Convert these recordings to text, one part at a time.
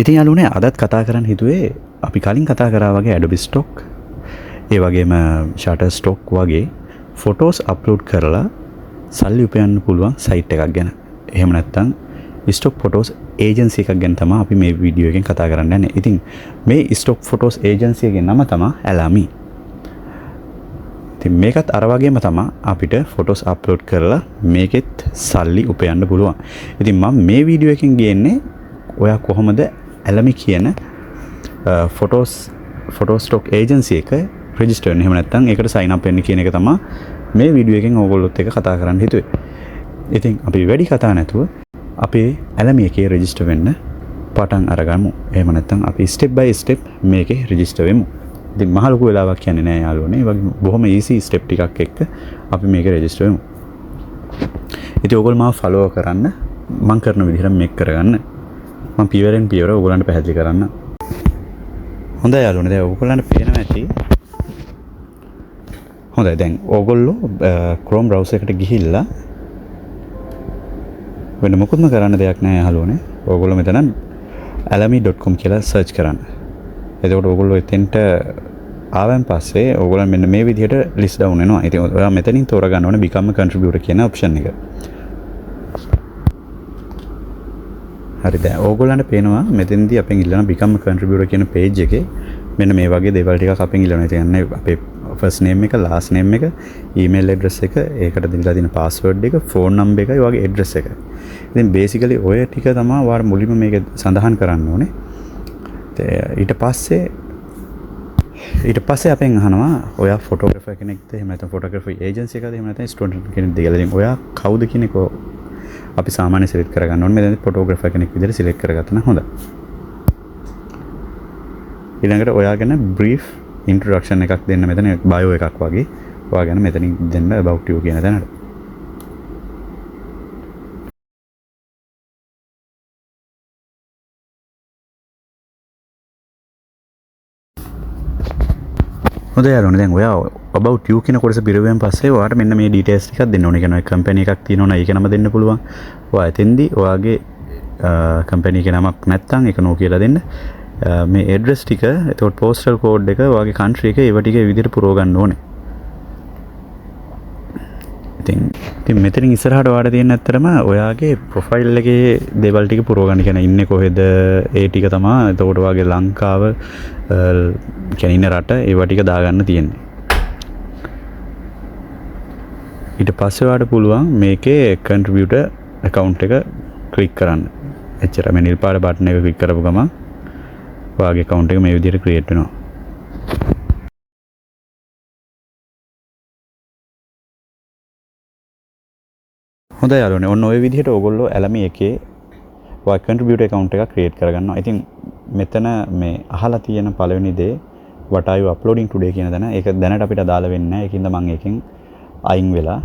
ඉතින් යාළුවනේ අදත් කතා කරන්න හිතුවේ අපි කලින් කතා කරා වගේ Adobe Stock ඒ වගේම Shutterstock වගේ ෆොටෝස් අප්ලෝඩ් කරලා සල්ලි උපයන්න පුළුවන් සයිට් එකක් ගැන. එහෙම නැත්නම් stock photos agency එකක් ගැන තමයි අපි මේ වීඩියෝ එකෙන් කතා කරන්න යන්නේ. ඉතින් මේ stock photos agency එකේ නම තමයි Alamy. ඉතින් මේකත් අර වගේම තමයි අපිට ෆොටෝස් අප්ලෝඩ් කරලා මේකෙත් සල්ලි උපයන්න පුළුවන්. ඉතින් මම මේ වීඩියෝ එකෙන් ගේන්නේ ඔයා කොහොමද Alamy කියන photo stock agency එක register වෙන්න. එහෙම නැත්නම් ඒකට sign up වෙන්න කියන එක තමයි මේ වීඩියෝ එකෙන් ඕගොල්ලොත් එක්ක කතා කරන්න හිතුවේ. ඉතින් අපි වැඩි කතා නැතුව අපේ Alamy එකේ register වෙන්න පටන් අරගමු. එහෙම නැත්නම් අපි step by step මේකේ register වෙමු. ඉතින් මහ ලොකු වෙලාවක් යන්නේ නැහැ යාළුවනේ. ඒ වගේ බොහොම easy step ටිකක් එක්ක අපි මේකේ register වෙමු. ඉතින් ඕගොල්ලෝ මාව follow කරන්න, මම කරන විදිහට මේක කරගන්න. මම පියවරෙන් පියවර ඕගොල්ලන්ට පැහැදිලි කරන්න. හොඳයි යාළුවනේ. දැන් ඕගොල්ලන්ට පේනවා ඇති. හොඳයි දැන් ඕගොල්ලෝ Chrome browser එකට ගිහිල්ලා වෙන මොකුත්ම කරන්න දෙයක් නැහැ යාළුවනේ. ඕගොල්ලෝ මෙතන alamy.com කියලා search කරන්න. එතකොට ඕගොල්ලෝ එතෙන්ට ආවන් පස්සේ ඕගොල්ලන් මෙන්න මේ විදිහට list down වෙනවා. ඉතින් ඔයා මෙතනින් තෝරගන්න ඕනේ become a contributor කියන option එක. හරි දැන් ඕගොල්ලන්ට පේනවා මෙතෙන්දී අපෙන් ඉල්ලන become a contributor කියන page එකේ මෙන්න මේ වගේ දේවල් ටිකක් අපෙන් ඉල්ලනවා. ඒ කියන්නේ අපේ first name එක, last name එක, email address එක, ඒකට දීලා තියෙන password එක, phone number එක, ඒ වගේ address එක. ඉතින් basically ඔය ටික තමයි ඔයාලා මුලින්ම මේක සඳහන් කරන්න ඕනේ. ඊට පස්සේ අපෙන් අහනවා ඔයා ෆොටෝග්‍රැෆර් කෙනෙක්ද, එහෙම නැත්නම් ෆොටෝග්‍රැෆර් ඒජන්සි එකද, එහෙම නැත්නම් ස්ටුඩන්ට් කෙනෙක්ද කියලා. ඉතින් ඔයා කවුද කියන එක අපි සාමාන්‍ය සිලෙක්ට් කරගන්න ඕනේ. මෙතන ෆොටෝග්‍රැෆර් කෙනෙක් විදිහට සිලෙක්ට් කරගත්තා නම් හොඳයි. ඊළඟට ඔයා ගැන brief introduction එකක් දෙන්න මෙතන bio එකක් වගේ. ඔයා ගැන මෙතනින් දෙන්න about you කියන තැනට. හොඳයි යාළුවනේ දැන් ඔයා about you කියන කොටස පිරුවෙන් පස්සේ ඔයාට මෙන්න මේ details ටිකක් දෙන්න ඕනේ. කියන්නේ company එකක් තියෙනවා නම් ඒක නම දෙන්න පුළුවන්. ඔයා එතෙන්දී ඔයාගේ company එකේ නමක් නැත්නම් ඒක නෝ කියලා දෙන්න. මේ address ටික, එතකොට postal code එක, ඔයාගේ country එක, ඒව ටික විදිහට පුරව ගන්න ඕනේ. ඉතින් මෙතනින් ඉස්සරහට ඔයාලට තියෙන ඇත්තටම ඔයාගේ profile එකේ දේවල් ටික පුරව ගන්න. කියන්නේ ඉන්නේ කොහෙද, ඒ ටික තමයි. එතකොට ඔයාගේ ලංකාව කියන්නේ ඉන්න රට, ඒව ටික දාගන්න තියෙන්නේ. ඊට පස්සේ ඔයාලට පුළුවන් මේකේ contributor account එක click කරන්න. එච්චර මේ නිල් පාට බටන් එක click කරපු ගමන් ඔයාගේ account එක මේ විදිහට create වෙනවා. හොඳයි යාළුවනේ. ඔන්න ඔය විදිහට ඕගොල්ලෝ Alamy එකේ ඔයා contributor account එකක් create කරගන්නවා. ඉතින් මෙතන මේ අහලා තියෙන පළවෙනි දේ what are you uploading today කියන දන ඒක දැනට අපිට අදාළ වෙන්නේ නැහැ. ඒකින්ද මම එකෙන් අයින් වෙලා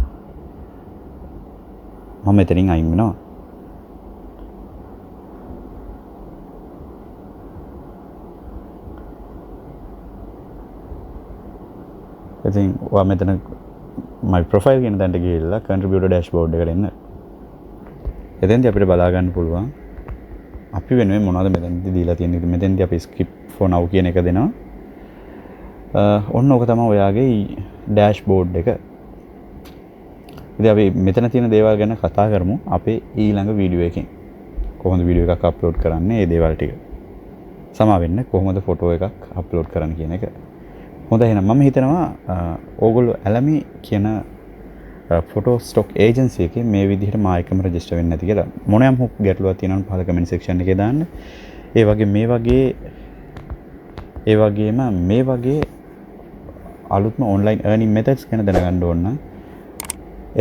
මම මෙතනින් අයින් වෙනවා. ඉතින් ඔයා මෙතන my profile කියන තැනට ගිහිල්ලා contributor dashboard එකට එන්න. එතෙන්දී අපිට බලා ගන්න පුළුවන් අපි වෙනුවෙන් මොනවද මෙතනදී දීලා තියෙන්නේ. මෙතෙන්දී අපි skip for now කියන එක දෙනවා. ඔන්න ඕක තමයි ඔයාගේ dashboard එක. ඉතින් අපි මෙතන තියෙන දේවල් ගැන කතා කරමු අපේ ඊළඟ වීඩියෝ එකෙන්. කොහොමද වීඩියෝ එකක් අප්ලෝඩ් කරන්නේ, මේ දේවල් ටික. සමා වෙන්න කොහොමද ෆොටෝ එකක් අප්ලෝඩ් කරන්න කියන එක. හොඳයි එහෙනම් මම හිතනවා ඕගොල්ලෝ Alamy කියන ෆොටෝ ස්ටොක් ඒජන්සි එකේ මේ විදිහට මා එකම රෙජිස්ටර් වෙන්න නැති කියලා. මොනෑම ගැටලුවක් තියෙනවා නම් පහල කමෙන්ට් සෙක්ෂන් එකේ දාන්න. ඒ වගේම මේ වගේ අලුත්ම online earning methods ගැන දැනගන්න ඕන නම්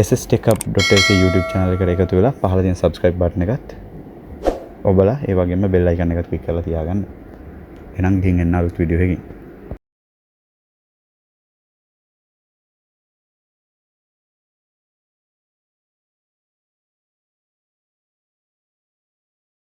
sstechhub.yt YouTube channel එකට එකතු වෙලා පහල තියෙන subscribe button එකත් ඔබලා ඒ වගේම bell icon එකත් click කරලා තියාගන්න. එහෙනම් ගිහින් එන්න අලුත් වීඩියෝ එකකින්